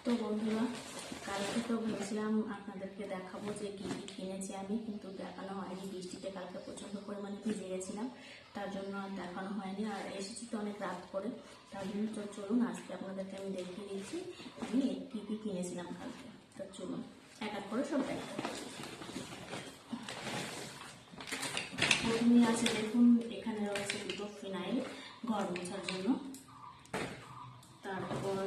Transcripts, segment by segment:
তো বন্ধুরা, কালকে তো ভেবেছিলাম আপনাদেরকে দেখাবো যে কী কী কিনেছি আমি, কিন্তু দেখানো হয়নি। বৃষ্টিতে কালকে প্রচণ্ড পরিমাণে ভিজে গেছিলাম, তার জন্য আর দেখানো হয়নি। আর এসেছি তো অনেক রাত করে, তার জন্য তো চলুন আজকে আপনাদেরকে আমি দেখিয়ে দিচ্ছি আমি কী কী কিনেছিলাম কালকে। তো চলুন এক এক করে সব দেখা। প্রথমেই আছে দেখুন, এখানে রয়েছে দুটো ফিনাইল ঘর মোছার জন্য। তারপর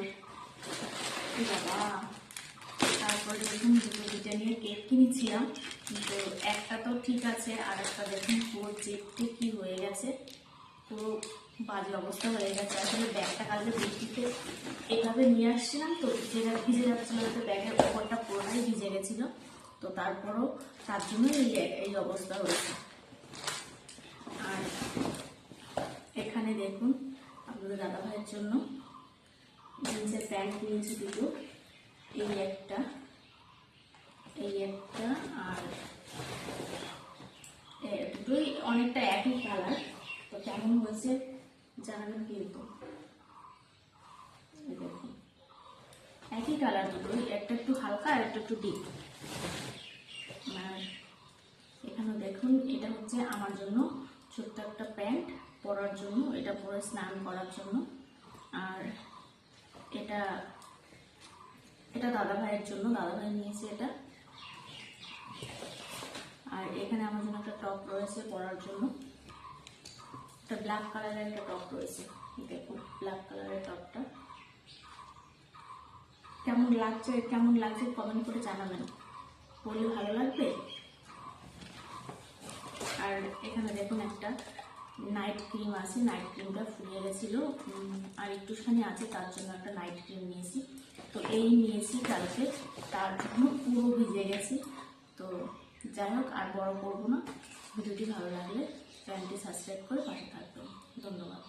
দেখুন দুটো ব্রিটানিয়া কেক কিনেছিলাম, কিন্তু একটা তো ঠিক আছে, আর একটা দেখুন পুরো চেপটে কি হয়ে গেছে, পুরো বাজে অবস্থা হয়ে গেছে। আসলে ব্যাগটা কালকে বৃষ্টিতে এভাবে নিয়ে আসছিলাম, তো ভিজে যাচ্ছিল, তো ব্যাগের ওপরটা পুরোটাই ভিজে গেছিলো। তো তারপরও তার জন্য এই অবস্থা হয়েছে। আর এখানে দেখুন আপনাদের দাদা ভাইয়ের জন্য জিন্সের প্যান্ট কিনেছি দুটো, এই একটা আর দুটোই অনেকটা একই কালার। তো কেমন হয়েছে জানাবেন কিন্তু। দেখুন একই কালার দুটোই, একটা একটু হালকা আর একটা একটু ডিপ। আর এখানে দেখুন এটা হচ্ছে আমার জন্য ছোট্ট একটা প্যান্ট পরার জন্য, এটা পরে স্নান করার জন্য। আর এটা দাদা ভাইয়ের জন্য, দাদা ভাই নিয়েছে এটা। আর এখানে আমার জন্য একটা টপ রয়েছে পরার জন্য, একটা ব্ল্যাক কালারের একটা টপ রয়েছে। দেখুন ব্ল্যাক কালারের টপটা কেমন লাগছে কমেন্ট করে জানাবেন, বললে ভালো লাগবে। আর এখানে দেখুন একটা নাইট ক্রিম আছে, নাইট ক্রিমটা ফুরিয়ে গেছিলো, আর একটুখানি আছে, তার জন্য একটা নাইট ক্রিম নিয়েছি। তো এই নিয়েছি কালকে, তার জন্য পুরো ভিজে গেছি। তো যাই হোক, আর বড় করবো না। ভিডিওটি ভালো লাগলে চ্যানেলটি সাবস্ক্রাইব করে পাশে থাকবেন। ধন্যবাদ।